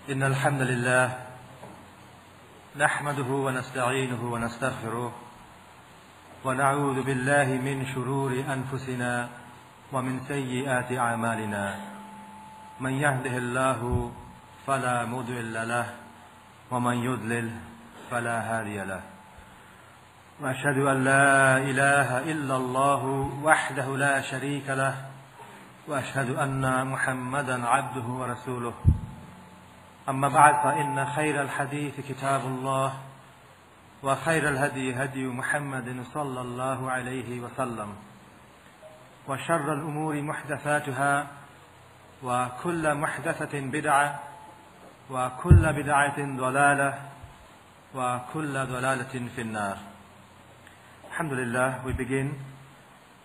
إن الحمد لله نحمده ونستعينه ونستغفره ونعوذ بالله من شرور أنفسنا ومن سيئات أعمالنا من يهده الله فلا مضل له ومن يضلل فلا هادي له وأشهد أن لا إله إلا الله وحده لا شريك له وأشهد أن محمدا عبده ورسوله أما بعد فإن خير الحديث كتاب الله وخير الهدي هدي محمد صلى الله عليه وسلم وشر الأمور محدثاتها وكل محدثة بدعة وكل بدعة ضلالة وكل ضلالة في النار. Alhamdulillah, we begin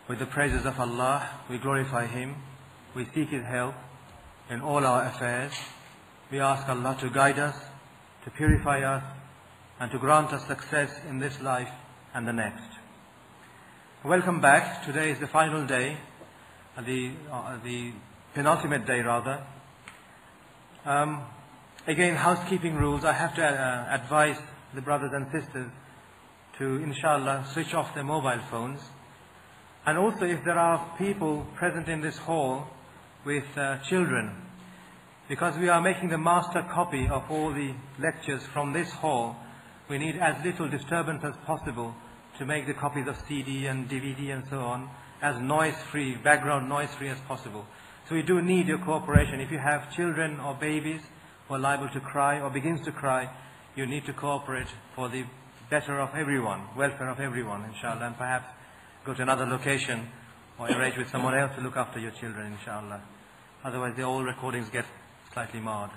with the praises of Allah. We glorify Him. We seek His help in all our affairs. We ask Allah to guide us, to purify us, and to grant us success in this life and the next. Welcome back. Today is the final day, the penultimate day rather. Again, housekeeping rules. I have to advise the brothers and sisters to, inshallah, switch off their mobile phones. And also, if there are people present in this hall with children, because we are making the master copy of all the lectures from this hall, we need as little disturbance as possible to make the copies of CD and DVD and so on as noise-free, background noise-free as possible. So we do need your cooperation. If you have children or babies who are liable to cry or begins to cry, you need to cooperate for the better of everyone, welfare of everyone, inshallah, and perhaps go to another location or arrange with someone else to look after your children, inshallah. Otherwise, the old recordings get slightly marred.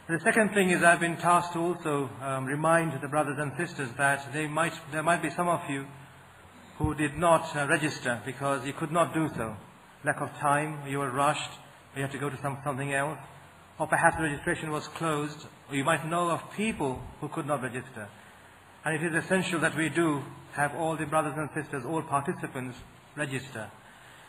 The second thing is I've been tasked to also remind the brothers and sisters that there might be some of you who did not register because you could not do so. Lack of time, you were rushed, or you had to go to something else, or perhaps registration was closed, or you might know of people who could not register. And it is essential that we do have all the brothers and sisters, all participants, register.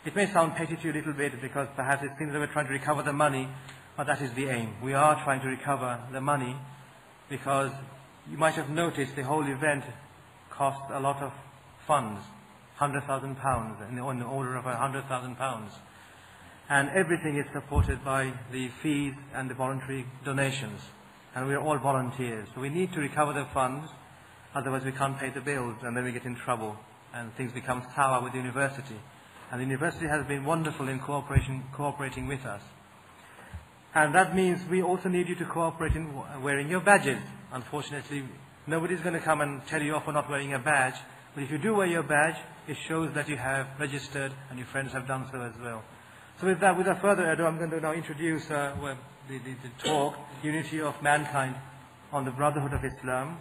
It may sound petty to you a little bit because perhaps it seems that we're trying to recover the money, but that is the aim. We are trying to recover the money because you might have noticed the whole event cost a lot of funds, £100,000, in the order of £100,000. And everything is supported by the fees and the voluntary donations. And we are all volunteers. So we need to recover the funds, otherwise we can't pay the bills and then we get in trouble and things become sour with the university. And the university has been wonderful in cooperating with us. And that means we also need you to cooperate in wearing your badges. Unfortunately, nobody's going to come and tell you off for not wearing a badge. But if you do wear your badge, it shows that you have registered and your friends have done so as well. So with that, without further ado, I'm going to now introduce the talk, Unity of Mankind on the Brotherhood of Islam.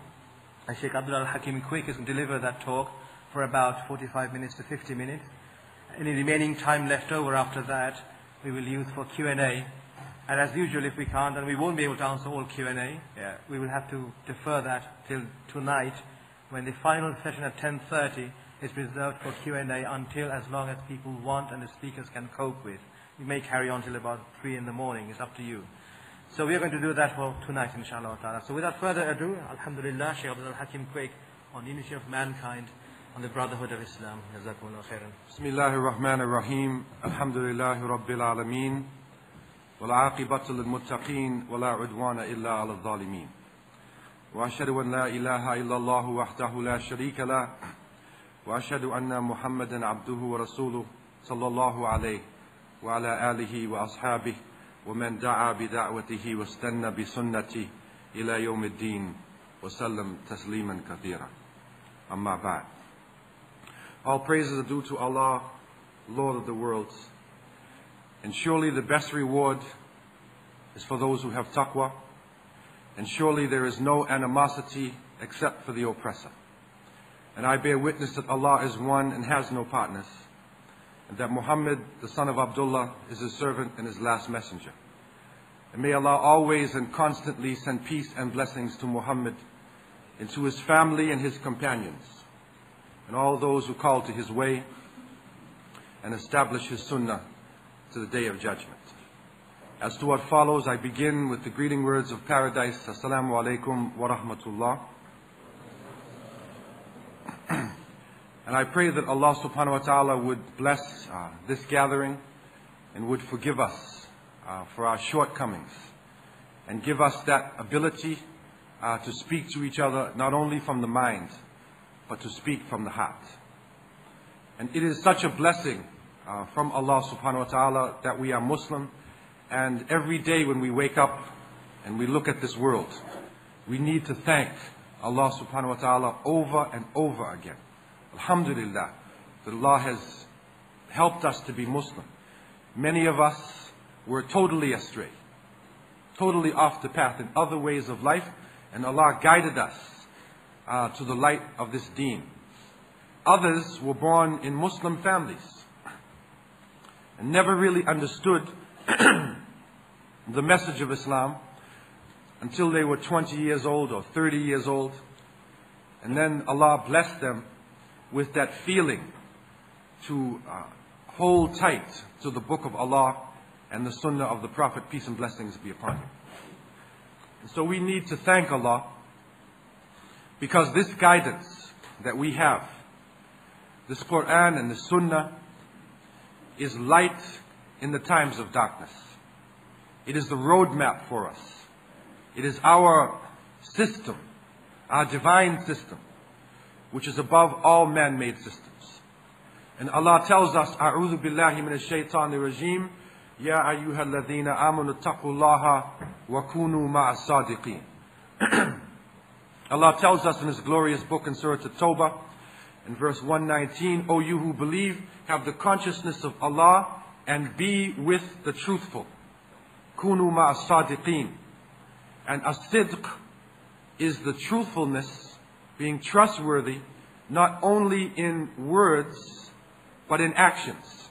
Sheikh abdullah Hakim Quik is going to deliver that talk for about 45 minutes to 50 minutes. Any remaining time left over after that, we will use for Q&A. And as usual, if we can't, and we won't be able to answer all Q&A, we will have to defer that till tonight, when the final session at 10:30 is reserved for Q&A until as long as people want and the speakers can cope with. We may carry on till about 3 in the morning. It's up to you. So we are going to do that for tonight, inshallah ta'ala. So without further ado, alhamdulillah, Sheikh Abdullah Hakim Quik on Unity of Mankind, on the Brotherhood of Islam. Jazakumullah khairan. Bismillahir Rahmanir Rahim. Alhamdulillahi Rabbil Alameen. Wal aqibatu lil muttaqeen wa la udwana illa 'ala adh-dhalimin. Wa ashhadu an la ilaha illa Allah wahdahu la sharika lah. Wa ashhadu anna Muhammadan 'abduhu wa rasuluhu sallallahu alayhi wa ala alihi wa ashabihi wa man da'a bi da'watihi wa istanna bi sunnatihi ila yawm ad-din wa sallam tasliman kathira. Amma ba'd. All praises are due to Allah, Lord of the worlds. And surely the best reward is for those who have taqwa. And surely there is no animosity except for the oppressor. And I bear witness that Allah is one and has no partners. And that Muhammad, the son of Abdullah, is his servant and his last messenger. And may Allah always and constantly send peace and blessings to Muhammad and to his family and his companions, and all those who call to his way and establish his sunnah to the day of judgment. As to what follows, I begin with the greeting words of paradise. Assalamu alaikum wa rahmatullah. And I pray that Allah subhanahu wa ta'ala would bless this gathering and would forgive us for our shortcomings and give us that ability to speak to each other not only from the mind but to speak from the heart. And it is such a blessing from Allah subhanahu wa ta'ala that we are Muslim, and every day when we wake up and we look at this world, we need to thank Allah subhanahu wa ta'ala over and over again. Alhamdulillah, that Allah has helped us to be Muslim. Many of us were totally astray, totally off the path in other ways of life, and Allah guided us to the light of this deen. Others were born in Muslim families and never really understood the message of Islam until they were 20 years old or 30 years old. And then Allah blessed them with that feeling to hold tight to the book of Allah and the sunnah of the Prophet, peace and blessings be upon him. And so we need to thank Allah, because this guidance that we have, this Quran and the sunnah, is light in the times of darkness. It is the roadmap for us. It is our system, our divine system, which is above all man-made systems. And Allah tells us, A'udhu billahi minash shaitanir rajim, Ya ayyuhal ladhina amanu taqullaha wa kunu ma'as sadiqeen. Allah tells us in His glorious book in Surah At-Tawbah, in verse 119, O you who believe, have the consciousness of Allah and be with the truthful. Kunu ma'as sadiqeen. And as-sidq is the truthfulness, being trustworthy, not only in words, but in actions.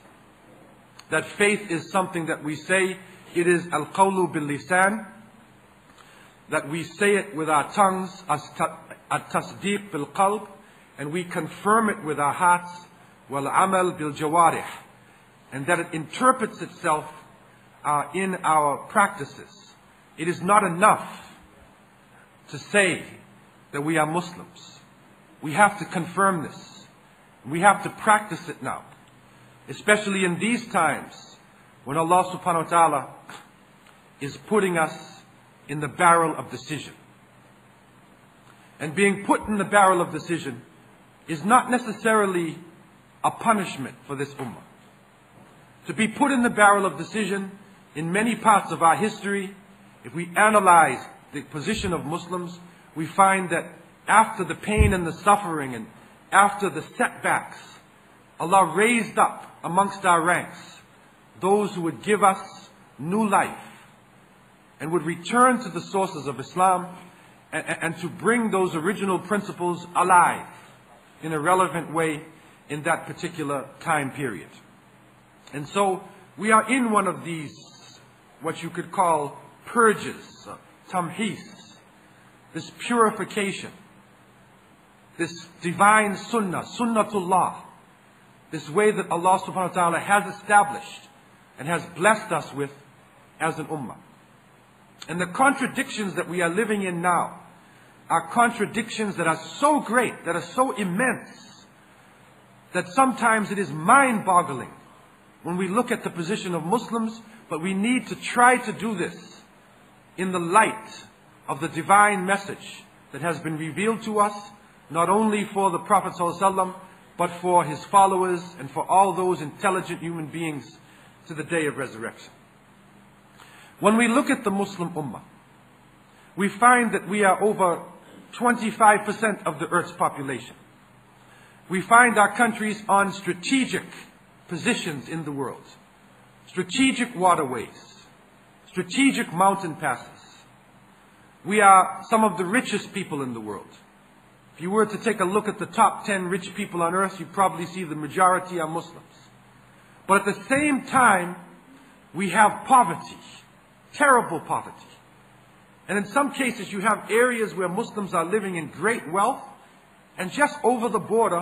That faith is something that we say, it is al-qawlu bil-lisan, that we say it with our tongues, at-tasdeeq bil-qalb, and we confirm it with our hearts, wal-amal bil-jawarih, and that it interprets itself in our practices. It is not enough to say that we are Muslims. We have to confirm this. We have to practice it now. Especially in these times when Allah subhanahu wa ta'ala is putting us in the barrel of decision. And being put in the barrel of decision is not necessarily a punishment for this ummah. To be put in the barrel of decision in many parts of our history, if we analyze the position of Muslims, we find that after the pain and the suffering and after the setbacks, Allah raised up amongst our ranks those who would give us new life and would return to the sources of Islam and to bring those original principles alive in a relevant way in that particular time period. And so we are in one of these, what you could call purges, tamhis, this purification, this divine sunnah, sunnatullah, this way that Allah subhanahu wa ta'ala has established and has blessed us with as an ummah. And the contradictions that we are living in now are contradictions that are so great, that are so immense, that sometimes it is mind-boggling when we look at the position of Muslims, but we need to try to do this in the light of the divine message that has been revealed to us, not only for the Prophet ﷺ, but for his followers and for all those intelligent human beings to the day of resurrection. When we look at the Muslim Ummah, we find that we are over 25% of the earth's population. We find our countries on strategic positions in the world, strategic waterways, strategic mountain passes. We are some of the richest people in the world. If you were to take a look at the top 10 rich people on earth, you'd probably see the majority are Muslims. But at the same time, we have poverty, terrible poverty. And in some cases, you have areas where Muslims are living in great wealth, and just over the border,